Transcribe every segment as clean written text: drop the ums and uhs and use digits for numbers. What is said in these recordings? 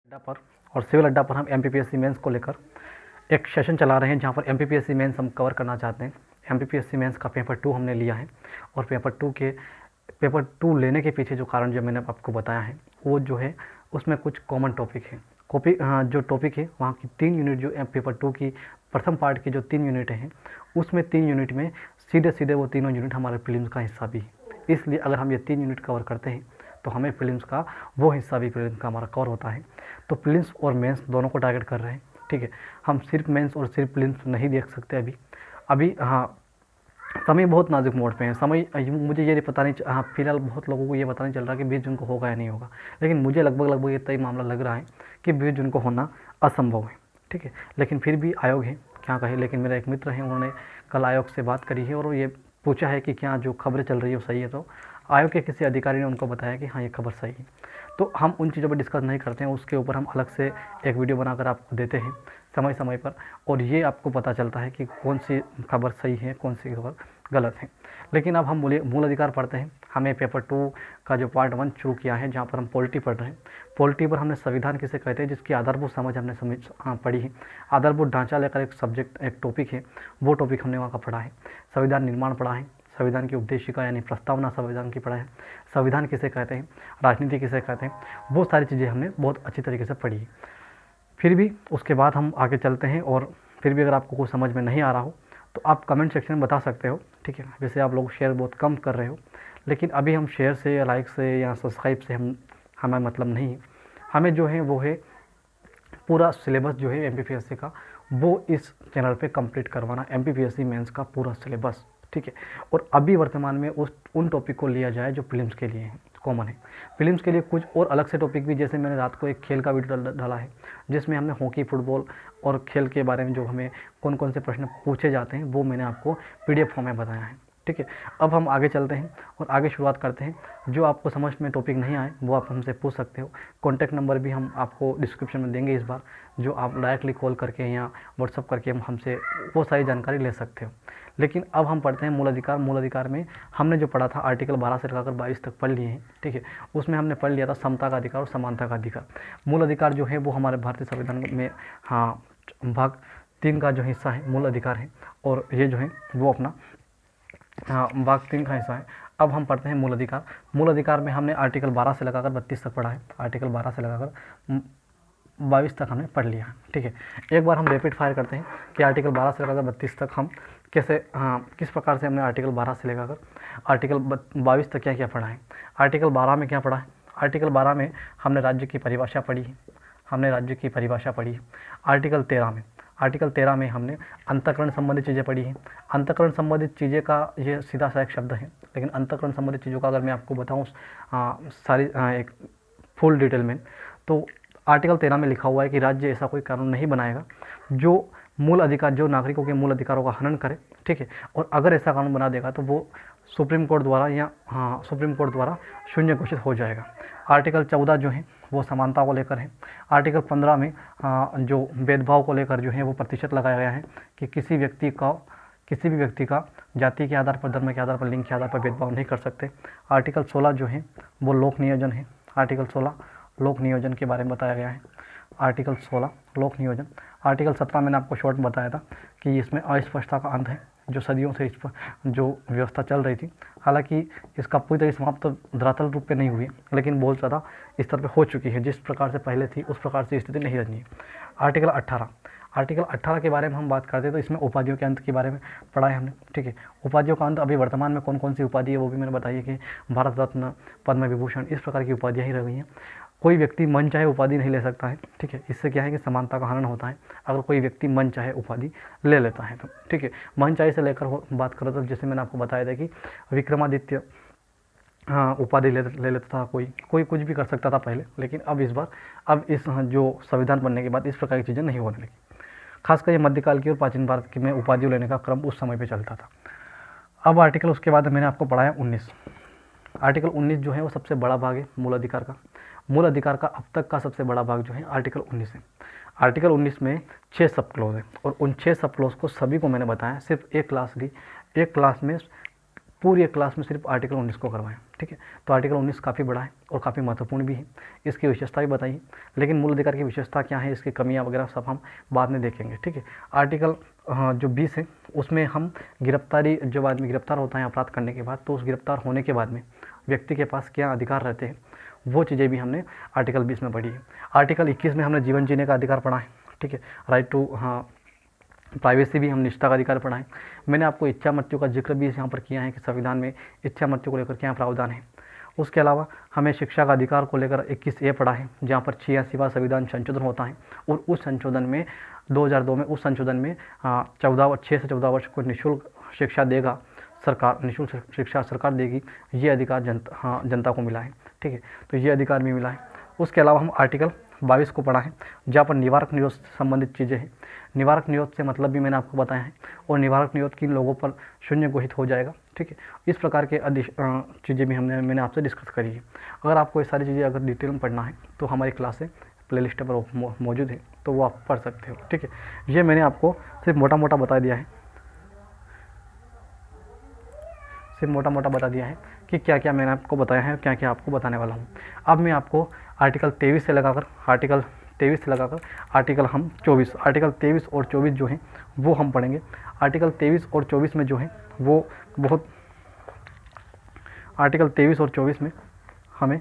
अड्डा पर और सिविल अड्डा पर हम एमपीपीएससी मेंस को लेकर एक सेशन चला रहे हैं जहां पर एमपीपीएससी मेंस हम कवर करना चाहते हैं। एमपीपीएससी मेंस का पेपर 2 हमने लिया है और पेपर 2 लेने के पीछे जो कारण जो मैंने आपको बताया है वो जो है उसमें कुछ कॉमन टॉपिक है। जो टॉपिक है वहाँ की 3 यूनिट जो पेपर 2 की प्रथम पार्ट की जो 3 यूनिट हैं उसमें 3 यूनिट में सीधे सीधे वो तीनों यूनिट हमारे प्रीलिम्स का हिस्सा भी है। इसलिए अगर हम ये 3 यूनिट कवर करते हैं तो हमें प्रीलिम्स का वो हिस्सा भी प्रीलिम्स का हमारा कवर होता है। तो प्रीलिम्स और मेंस दोनों को टारगेट कर रहे हैं, ठीक है। हम सिर्फ मेंस और सिर्फ प्रीलिम्स नहीं देख सकते अभी हाँ, समय बहुत नाजुक मोड़ पे है। समय मुझे ये पता नहीं हाँ, फिलहाल बहुत लोगों को ये पता नहीं चल रहा कि 20 जून को होगा या नहीं होगा, लेकिन मुझे लगभग इतना ही मामला लग रहा है कि 20 जून को होना असंभव है, ठीक है। लेकिन फिर भी आयोग है, क्या कहे, लेकिन मेरा एक मित्र है, उन्होंने कल आयोग से बात करी है और ये पूछा है कि क्या जो खबरें चल रही है वो सही है। तो आयोग के किसी अधिकारी ने उनको बताया कि हाँ, ये खबर सही है। तो हम उन चीज़ों पर डिस्कस नहीं करते हैं, उसके ऊपर हम अलग से एक वीडियो बनाकर आपको देते हैं समय समय पर, और ये आपको पता चलता है कि कौन सी खबर सही है, कौन सी खबर गलत है। लेकिन अब हम मूल अधिकार पढ़ते हैं। हमें पेपर 2 का जो पार्ट 1 शुरू किया है, जहाँ पर हम पॉलिटी पढ़ रहे हैं। पॉलिटी पर हमने संविधान किसे कहते हैं, जिसकी आधारभूत समझ हमने पढ़ी है। आधारभूत ढांचा लेकर एक सब्जेक्ट, एक टॉपिक है, वो टॉपिक हमने वहाँ का पढ़ा है। संविधान निर्माण पढ़ा है, संविधान की उद्देशिका यानी प्रस्तावना संविधान की पढ़ा है, संविधान किसे कहते हैं, राजनीति किसे कहते हैं, वो सारी चीज़ें हमने बहुत अच्छी तरीके से पढ़ी है। फिर भी उसके बाद हम आगे चलते हैं, और फिर भी अगर आपको कुछ समझ में नहीं आ रहा हो तो आप कमेंट सेक्शन में बता सकते हो, ठीक है। वैसे आप लोग शेयर बहुत कम कर रहे हो, लेकिन अभी हम शेयर से या लाइक से या सब्सक्राइब से हमें मतलब नहीं है। हमें जो है वो है पूरा सिलेबस जो है एमपीपीएससी का, वो इस चैनल पे कंप्लीट करवाना, एमपीपीएससी मेंस का पूरा सिलेबस, ठीक है। और अभी वर्तमान में उन टॉपिक को लिया जाए जो प्रीलिम्स के लिए हैं, कॉमन है। प्रीलिम्स के लिए कुछ और अलग से टॉपिक भी, जैसे मैंने रात को एक खेल का वीडियो डाला है जिसमें हमने हॉकी, फुटबॉल और खेल के बारे में जो हमें कौन कौन से प्रश्न पूछे जाते हैं वो मैंने आपको पीडीएफ फॉर्म में बताया है, ठीक है। अब हम आगे चलते हैं और आगे शुरुआत करते हैं। जो आपको समझ में टॉपिक नहीं आए वो आप हमसे पूछ सकते हो। कॉन्टैक्ट नंबर भी हम आपको डिस्क्रिप्शन में देंगे इस बार, जो आप डायरेक्टली कॉल करके या व्हाट्सअप करके हमसे वो सारी जानकारी ले सकते हो। लेकिन अब हम पढ़ते हैं मूल अधिकार। मूल अधिकार में हमने जो पढ़ा था आर्टिकल 12 से लेकर 22 तक पढ़ लिए हैं, ठीक है। उसमें हमने पढ़ लिया था समता का अधिकार और समानता का अधिकार। मूल अधिकार जो है वो हमारे भारतीय संविधान में हाँ भाग 3 का जो हिस्सा है मूल अधिकार है, और ये जो है वो अपना भाग 3 का हिस्सा है। अब हम पढ़ते हैं मूल अधिकार। मूल अधिकार में हमने आर्टिकल 12 से लगाकर 32 तक पढ़ा है। आर्टिकल 12 से लगाकर 22 तक हमने पढ़ लिया, ठीक है। एक बार हम रैपिड फायर करते हैं कि आर्टिकल 12 से लेकर 32 तक हम कैसे किस प्रकार से हमने आर्टिकल 12 से लेकर आर्टिकल 22 तक क्या क्या पढ़ा है। आर्टिकल 12 में क्या पढ़ा है? आर्टिकल 12 में हमने राज्य की परिभाषा पढ़ी है, आर्टिकल 13 में हमने अंतःकरण संबंधित चीज़ें पढ़ी हैं। अंतःकरण संबंधित चीज़ें का ये सीधा सा एक शब्द है, लेकिन अंतःकरण संबंधित चीज़ों का अगर मैं आपको बताऊँ सारी एक फुल डिटेल में, तो आर्टिकल 13 में लिखा हुआ है कि राज्य ऐसा कोई कानून नहीं बनाएगा जो मूल अधिकार, जो नागरिकों के मूल अधिकारों का हनन करे, ठीक है। और अगर ऐसा कानून बना देगा तो वो सुप्रीम कोर्ट द्वारा शून्य घोषित हो जाएगा। आर्टिकल 14 जो है वो समानता को लेकर है। आर्टिकल 15 में जो भेदभाव को लेकर जो है वो प्रतिशत लगाया गया है कि किसी भी व्यक्ति का जाति के आधार पर, धर्म के आधार पर, लिंग के आधार पर भेदभाव नहीं कर सकते। आर्टिकल 16 जो है वो लोक नियोजन है। आर्टिकल 16 लोक नियोजन के बारे में बताया गया है। आर्टिकल 16 लोक नियोजन। आर्टिकल 17 मैंने आपको शॉर्ट में बताया था कि इसमें अस्पष्टता का अंत है, जो सदियों से इस पर जो व्यवस्था चल रही थी, हालांकि इसका पूरी तरह समाप्त तो धरातल रूप पे नहीं हुई, लेकिन बहुत ज़्यादा स्तर पे हो चुकी है। जिस प्रकार से पहले थी उस प्रकार से स्थिति नहीं रही है। आर्टिकल 18 के बारे में हम बात करते हैं तो इसमें उपाधियों के अंत के बारे में पढ़ा है हमने, ठीक है। उपाधियों का अंत, अभी वर्तमान में कौन कौन सी उपाधि है वो भी मैंने बताई कि भारत रत्न, पद्म विभूषण, इस प्रकार की उपाधियाँ ही रह गई हैं। कोई व्यक्ति मन चाहे उपाधि नहीं ले सकता है, ठीक है। इससे क्या है कि समानता का हनन होता है अगर कोई व्यक्ति मन चाहे उपाधि ले लेता है तो, ठीक है। मन चाहे से लेकर बात करो तो जैसे मैंने आपको बताया था कि विक्रमादित्य उपाधि ले लेता था, कोई कुछ भी कर सकता था पहले, लेकिन अब इस जो संविधान बनने के बाद इस प्रकार की चीज़ें नहीं होने लगी। खासकर ये मध्यकाल की और प्राचीन भारत की में उपाधियों लेने का क्रम उस समय पर चलता था। अब आर्टिकल उसके बाद मैंने आपको पढ़ाया 19। आर्टिकल 19 जो है वो सबसे बड़ा भाग है मूल अधिकार का। मूल अधिकार का अब तक का सबसे बड़ा भाग जो है आर्टिकल 19 है। आर्टिकल 19 में 6 सब क्लॉज है, और उन 6 सब क्लॉज को सभी को मैंने बताया, सिर्फ एक क्लास ली, एक क्लास में पूरी एक क्लास में सिर्फ आर्टिकल 19 को करवाएं, ठीक है। तो आर्टिकल 19 काफ़ी बड़ा है और काफ़ी महत्वपूर्ण भी है, इसकी विशेषता भी बताइए, लेकिन मूल अधिकार की विशेषता क्या है, इसकी कमियां वगैरह सब हम बाद में देखेंगे, ठीक है। आर्टिकल जो 20 है उसमें हम गिरफ्तारी, जब आदमी गिरफ्तार होता है अपराध करने के बाद, तो उस गिरफ्तार होने के बाद में व्यक्ति के पास क्या अधिकार रहते हैं वो चीज़ें भी हमने आर्टिकल 20 में पढ़ी है। आर्टिकल 21 में हमने जीवन जीने का अधिकार पढ़ा है, ठीक है। राइट टू प्राइवेसी भी हम निष्ठा का अधिकार पढ़ा है। मैंने आपको इच्छा मृत्यु का जिक्र भी यहाँ पर किया है कि संविधान में इच्छा मृत्यु को लेकर क्या प्रावधान है। उसके अलावा हमें शिक्षा का अधिकार को लेकर 21A पढ़ा है, जहाँ पर 86वां संविधान संशोधन होता है और उस संशोधन में 2002 में उस संशोधन में 6 से 14 वर्ष को निःशुल्क शिक्षा देगा सरकार, निःशुल्क शिक्षा सरकार देगी, ये अधिकार जनता को मिला है, ठीक है। तो ये अधिकार भी मिला है। उसके अलावा हम आर्टिकल 22 को पढ़ा है, जहाँ पर निवारक निरोध से संबंधित चीज़ें हैं। निवारक निरोध से मतलब भी मैंने आपको बताया है, और निवारक निरोध किन लोगों पर शून्य घोषित हो जाएगा, ठीक है। इस प्रकार के चीज़ें भी मैंने आपसे डिस्कस करी है। अगर आपको ये सारी चीज़ें अगर डिटेल में पढ़ना है तो हमारी क्लासें प्लेलिस्ट पर मौजूद है, तो वो आप पढ़ सकते हो, ठीक है। ये मैंने आपको सिर्फ मोटा मोटा बता दिया है, सिर्फ मोटा मोटा बता दिया है कि क्या क्या मैंने आपको बताया है, क्या क्या आपको बताने वाला हूँ। अब मैं आपको आर्टिकल 23 से लगाकर आर्टिकल 24, आर्टिकल 23 और 24 जो हैं वो हम पढ़ेंगे। आर्टिकल 23 और 24 में जो है वो बहुत, आर्टिकल 23 और 24 में हमें,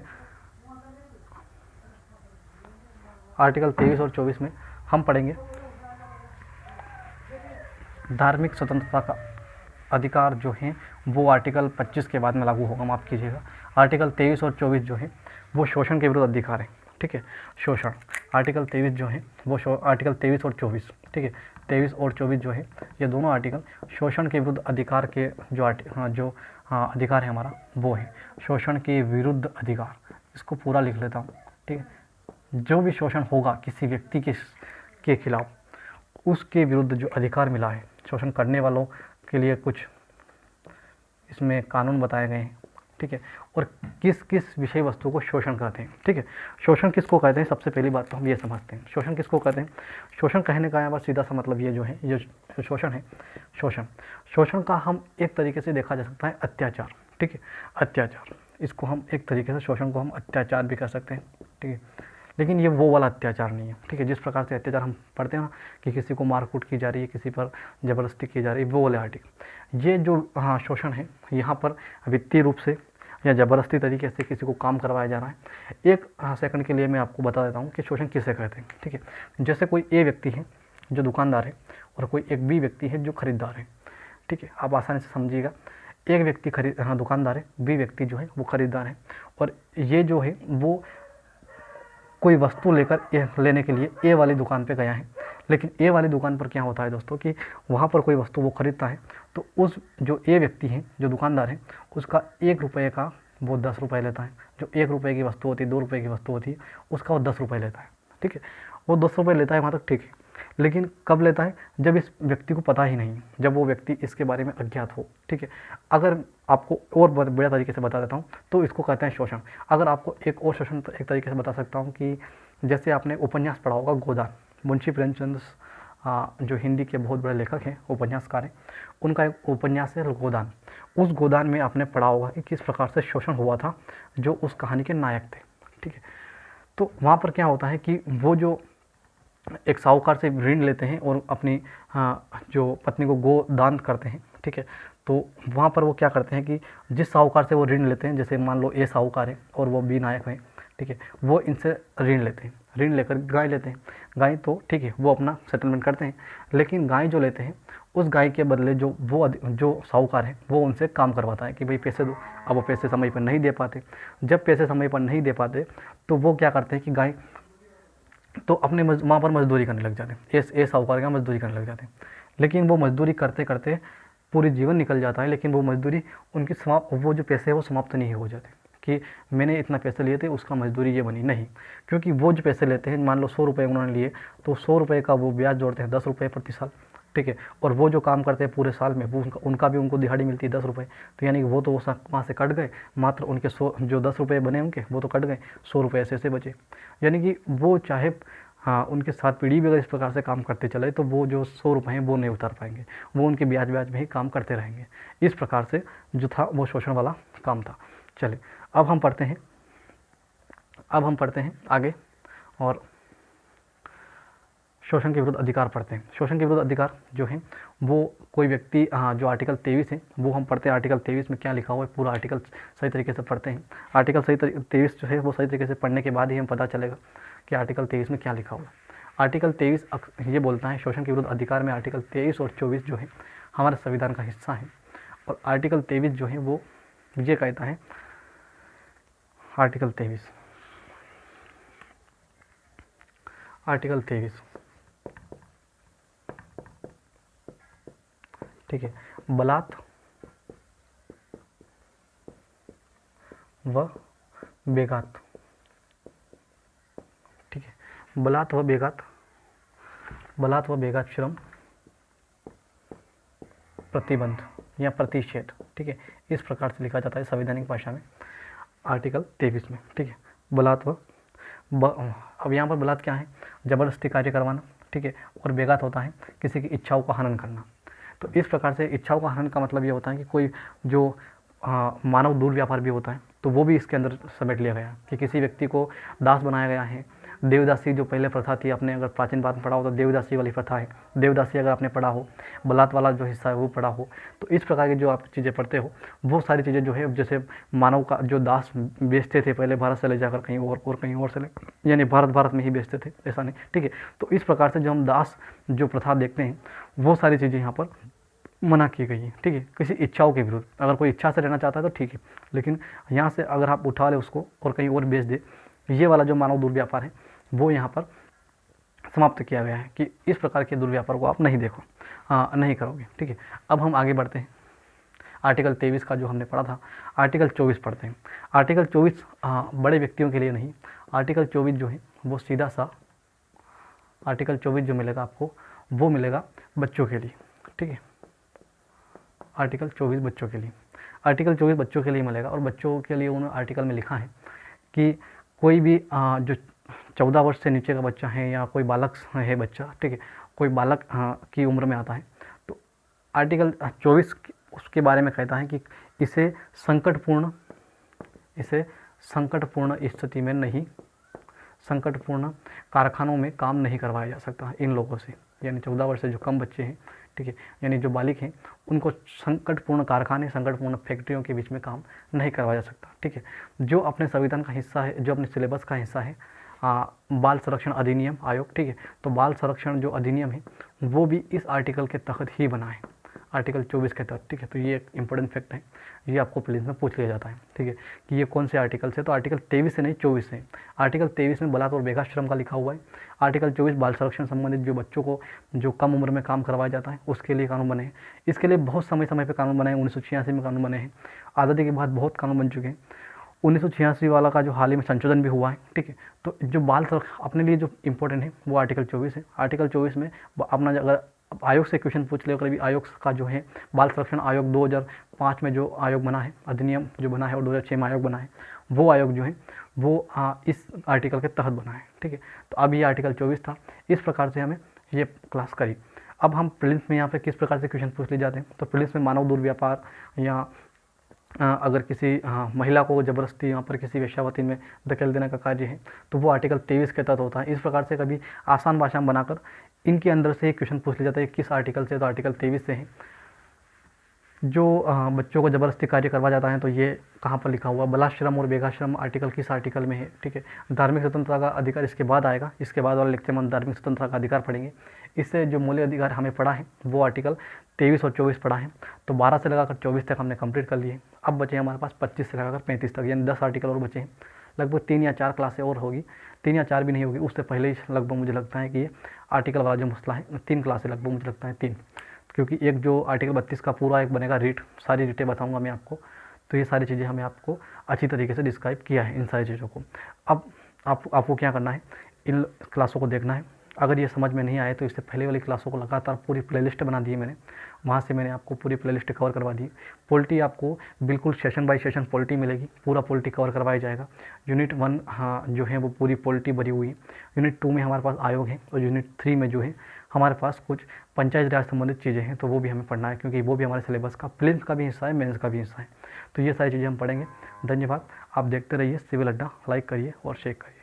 आर्टिकल 23 और 24 में हम पढ़ेंगे धार्मिक स्वतंत्रता का अधिकार जो है वो आर्टिकल 25 के बाद में लागू होगा, माफ़ कीजिएगा। आर्टिकल 23 और 24 जो है वो शोषण के विरुद्ध अधिकार है, ठीक है। शोषण, आर्टिकल 23 जो है वो आर्टिकल 23 और 24, ठीक है। 23 और 24 जो है ये दोनों आर्टिकल शोषण के विरुद्ध अधिकार के जो अधिकार है हमारा वो है शोषण के विरुद्ध अधिकार। इसको पूरा लिख लेता हूँ, ठीक है। जो भी शोषण होगा किसी व्यक्ति के खिलाफ, उसके विरुद्ध जो अधिकार मिला है, शोषण करने वालों के लिए कुछ इसमें कानून बताए गए हैं, ठीक है। और किस किस विषय वस्तु को शोषण कहते हैं, ठीक है। शोषण किसको कहते हैं, सबसे पहली बात तो हम ये समझते हैं शोषण किसको कहते हैं। शोषण कहने का यहाँ पर सीधा सा मतलब ये जो है, ये जो शोषण है, शोषण का हम एक तरीके से देखा जा सकता है अत्याचार, ठीक है। अत्याचार, इसको हम एक तरीके से शोषण को हम अत्याचार भी कह सकते हैं, ठीक है। लेकिन ये वो वाला अत्याचार नहीं है, ठीक है। जिस प्रकार से अत्याचार हम पढ़ते हैं ना कि किसी को मारकूट की जा रही है, किसी पर ज़बरदस्ती की जा रही है, वो वाले आर्टिकल। ये जो शोषण है यहाँ पर वित्तीय रूप से या ज़बरदस्ती तरीके से किसी को काम करवाया जा रहा है। एक सेकंड के लिए मैं आपको बता देता हूँ कि शोषण किसे कहते हैं, ठीक है। जैसे कोई ए व्यक्ति है जो दुकानदार है और कोई एक बी व्यक्ति है जो खरीदार है, ठीक है। आप आसानी से समझिएगा। एक व्यक्ति दुकानदार है, बी व्यक्ति जो है वो खरीदार है, और ये जो है वो कोई वस्तु लेने के लिए ए वाली दुकान पे गया है। लेकिन ए वाली दुकान पर क्या होता है दोस्तों कि वहाँ पर कोई वस्तु वो खरीदता है, तो उस जो ए व्यक्ति है, जो दुकानदार है, उसका 1 रुपये का वो 10 रुपये लेता है। जो 1 रुपये की वस्तु होती है, 2 रुपये की वस्तु होती है, उसका वो 10 रुपये लेता है, ठीक है। वो 10 रुपये लेता है, वहाँ तक ठीक है। लेकिन कब लेता है, जब इस व्यक्ति को पता ही नहीं, जब वो व्यक्ति इसके बारे में अज्ञात हो, ठीक है। अगर आपको और बढ़िया तरीके से बता देता हूँ तो इसको कहते हैं शोषण। अगर आपको एक और शोषण एक तरीके से बता सकता हूँ कि जैसे आपने उपन्यास पढ़ा होगा गोदान, मुंशी प्रेमचंद जो हिंदी के बहुत बड़े लेखक हैं, उपन्यासकार हैं, उनका एक उपन्यास है गोदान। उस गोदान में आपने पढ़ा होगा कि किस प्रकार से शोषण हुआ था जो उस कहानी के नायक थे, ठीक है। तो वहाँ पर क्या होता है कि वो जो एक साहूकार से ऋण लेते हैं और अपनी जो पत्नी को गोदान करते हैं, ठीक है। तो वहाँ पर वो क्या करते हैं कि जिस साहूकार से वो ऋण लेते हैं, जैसे मान लो ए साहूकार है और वो बी नायक है, ठीक है, वो इनसे ऋण लेते हैं, ऋण लेकर गाय लेते हैं। गाय तो ठीक है वो अपना सेटलमेंट करते हैं, लेकिन गाय जो लेते हैं उस गाय के बदले जो साहूकार है वो उनसे काम करवाता है कि भाई पैसे दो। अब वो पैसे समय पर नहीं दे पाते। जब पैसे समय पर नहीं दे पाते तो वो क्या करते हैं कि गाय तो अपने वहाँ पर मजदूरी करने लग जाते हैं, ए साहूकार का मजदूरी करने लग जाते हैं। लेकिन वो मजदूरी करते करते पूरी जीवन निकल जाता है, लेकिन वो मजदूरी उनकी वो जो पैसे है वो समाप्त नहीं हो जाते कि मैंने इतना पैसे लिए थे उसका मजदूरी ये बनी, नहीं। क्योंकि वो जो पैसे लेते हैं, मान लो 100 रुपये उन्होंने लिए, तो 100 रुपये का वो ब्याज जोड़ते हैं 10 रुपये प्रति साल, ठीक है। और वो जो काम करते हैं पूरे साल में वो उनका भी उनको दिहाड़ी मिलती है 10 रुपये। तो यानी कि वो तो वहाँ से कट गए, मात्र उनके 100 जो 10 रुपये बने उनके वो तो कट गए, 100 रुपये ऐसे बचे। यानी कि वो चाहे हाँ, उनके साथ पीढ़ी भी अगर इस प्रकार से काम करते चले तो वो जो 100 रुपये हैं वो नहीं उतार पाएंगे, वो उनके ब्याज ब्याज में ही काम करते रहेंगे। इस प्रकार से जो था वो शोषण वाला काम था। चलिए अब हम पढ़ते हैं आगे, और शोषण के विरुद्ध अधिकार पढ़ते हैं। शोषण के विरुद्ध अधिकार जो है वो कोई व्यक्ति, जो आर्टिकल 23 है वो हम पढ़ते हैं। आर्टिकल 23 में क्या लिखा हुआ है, पूरा आर्टिकल सही तरीके से पढ़ते हैं। आर्टिकल 23 जो है वो सही तरीके से पढ़ने के बाद ही हमें पता चलेगा कि आर्टिकल 23 में क्या लिखा हुआ है। आर्टिकल 23 ये बोलता है शोषण के विरुद्ध अधिकार में आर्टिकल 23 और 24 जो है हमारे संविधान का हिस्सा है। और आर्टिकल 23 जो है वो ये कहता है, आर्टिकल 23 ठीक है, बलात् व बेगात, ठीक है, बलात् व बेगात श्रम प्रतिबंध या प्रतिषेध, ठीक है, इस प्रकार से लिखा जाता है संवैधानिक भाषा में आर्टिकल 23 में, ठीक है। बलात् अब यहाँ पर बलात् क्या है, ज़बरदस्ती कार्य करवाना, ठीक है, और बेगात होता है किसी की इच्छाओं का हनन करना। तो इस प्रकार से इच्छाओं का हनन का मतलब ये होता है कि कोई जो मानव दुर्व्यापार भी होता है तो वो भी इसके अंदर समेट लिया गया कि किसी व्यक्ति को दास बनाया गया है। देवदासी जो पहले प्रथा थी, आपने अगर प्राचीन बात में पढ़ा हो तो देवदासी वाली प्रथा है, देवदासी अगर आपने पढ़ा हो, बलात् वाला जो हिस्सा है वो पढ़ा हो, तो इस प्रकार की जो आप चीज़ें पढ़ते हो वो सारी चीज़ें जो है, जैसे मानव का जो दास बेचते थे पहले भारत से ले जाकर कहीं और कहीं और से ले, यानी भारत में ही बेचते थे, ऐसा नहीं, ठीक है। तो इस प्रकार से जो हम दास जो प्रथा देखते हैं वो सारी चीज़ें यहाँ पर मना की गई है, ठीक है, किसी इच्छाओं के विरुद्ध। अगर कोई इच्छा से रहना चाहता है तो ठीक है, लेकिन यहाँ से अगर आप उठा ले उसको और कहीं और बेच दे, ये वाला जो मानव दुर्व्यापार है वो यहाँ पर समाप्त किया गया है कि इस प्रकार के दुर्व्यापार को आप नहीं देखो, नहीं करोगे, ठीक है। अब हम आगे बढ़ते हैं, आर्टिकल 23 का जो हमने पढ़ा था, आर्टिकल 24 पढ़ते हैं। आर्टिकल 24 बड़े व्यक्तियों के लिए नहीं, आर्टिकल 24 जो है वो सीधा सा आर्टिकल 24 जो मिलेगा आपको वो मिलेगा बच्चों के लिए, ठीक है। आर्टिकल 24 बच्चों के लिए, आर्टिकल 24 बच्चों के लिए मिलेगा, और बच्चों के लिए उन्होंने आर्टिकल में लिखा है कि कोई भी जो 14 वर्ष से नीचे का बच्चा है या कोई बालक है बच्चा, ठीक है, कोई बालक की उम्र में आता है तो आर्टिकल 24 उसके बारे में कहता है कि इसे संकटपूर्ण स्थिति में नहीं, संकटपूर्ण कारखानों में काम नहीं करवाया जा सकता इन लोगों से, यानी 14 वर्ष से जो कम बच्चे हैं, ठीक है, यानी जो बालिक हैं उनको संकटपूर्ण कारखाने, संकटपूर्ण फैक्ट्रियों के बीच में काम नहीं करवाया जा सकता, ठीक है। जो अपने संविधान का हिस्सा है, जो अपने सिलेबस का हिस्सा है बाल संरक्षण अधिनियम आयोग, ठीक है, तो बाल संरक्षण जो अधिनियम है वो भी इस आर्टिकल के तहत ही बना है, आर्टिकल 24 के तहत, ठीक है। तो ये एक इंपॉर्टेंट फैक्ट है, ये आपको प्रीलिम्स में पूछ लिया जाता है, ठीक है, कि ये कौन से आर्टिकल से, तो आर्टिकल 23 से नहीं 24 से। आर्टिकल 23 में बलात् और बेगात श्रम का लिखा हुआ है, आर्टिकल 24 बाल संरक्षण संबंधित जो बच्चों को जो कम उम्र में काम करवाया जाता है उसके लिए कानून बने हैं। इसके लिए बहुत समय पर कानून बने हैं, 1986 में कानून बने हैं, आज़ादी के बाद बहुत कानून बन चुके हैं। 1986 वाला का जो हाल ही में संशोधन भी हुआ है, ठीक है। तो जो बाल संरक्षण अपने लिए जो इम्पोर्टेंट है वो आर्टिकल 24 है। आर्टिकल 24 में अपना अगर आयोग से क्वेश्चन पूछ ले, कभी आयोग का जो है बाल संरक्षण आयोग 2005 में जो आयोग बना है, अधिनियम जो बना है, और 2006 में आयोग बना है, वो आयोग जो है वो इस आर्टिकल के तहत बना है, ठीक है। तो अब ये आर्टिकल 24 था, इस प्रकार से हमें ये क्लास करी। अब हम प्रीलिम्स में यहाँ पे किस प्रकार से क्वेश्चन पूछ ले जाते हैं, तो प्रीलिम्स में मानव दुर्व्यापार या अगर किसी महिला को ज़बरदस्ती यहाँ पर किसी वेश्यावृत्ति में धकेल देने का कार्य है तो वो आर्टिकल 23 के तहत होता है। इस प्रकार से कभी आसान भाषा में बनाकर इनके अंदर से क्वेश्चन पूछ लिया जाता है किस आर्टिकल से, तो आर्टिकल 23 से है। जो बच्चों को ज़बरदस्ती कार्य करवा जाता है तो ये कहाँ पर लिखा हुआ, बलाश्रम और बेगाश्रम आर्टिकल किस आर्टिकल में है, ठीक है। धार्मिक स्वतंत्रता का अधिकार इसके बाद आएगा, इसके बाद वाले लेक्चर में हम धार्मिक स्वतंत्रता का अधिकार पढ़ेंगे। इससे जो मूल्य अधिकार हमें पढ़ा है वो आर्टिकल 23 और 24 पढ़ा है, तो 12 से लगाकर 24 तक हमने कंप्लीट कर लिए। अब बचे हमारे पास 25 से लगाकर 35 तक, यानी 10 आर्टिकल और बचे हैं। लगभग 3 या 4 क्लासें और होगी, 3 या 4 भी नहीं होगी, उससे पहले ही लगभग मुझे लगता है कि ये आर्टिकल वाला जो मसला है 3 क्लासें लगभग, मुझे लगता है 3, क्योंकि एक जो आर्टिकल 32 का पूरा एक बनेगा रीट, सारी रीटें बताऊंगा मैं आपको। तो ये सारी चीज़ें हमें आपको अच्छी तरीके से डिस्क्राइब किया है इन सारी चीज़ों को। अब आपको क्या करना है, इन क्लासों को देखना है अगर ये समझ में नहीं आए तो इससे पहले वाली क्लासों को लगातार पूरी प्लेलिस्ट बना दी है मैंने, वहाँ से मैंने आपको पूरी प्लेलिस्ट कवर करवा दी। पॉलिटी आपको बिल्कुल सेशन बाय सेशन पॉलिटी मिलेगी, पूरा पॉलिटी कवर करवाया जाएगा। यूनिट 1 हाँ जो है वो पूरी पॉलिटी भरी हुई है। यूनिट 2 में हमारे पास आयोग है, और यूनिट 3 में जो है हमारे पास कुछ पंचायत राज संबंधित चीज़ें हैं, तो वो भी हमें पढ़ना है, क्योंकि वो भी हमारे सिलेबस का प्रीलिम्स का भी हिस्सा है, मेंस का भी हिस्सा है। तो ये सारी चीज़ें हम पढ़ेंगे। धन्यवाद। आप देखते रहिए सिविल अड्डा, लाइक करिए और शेयर करिए।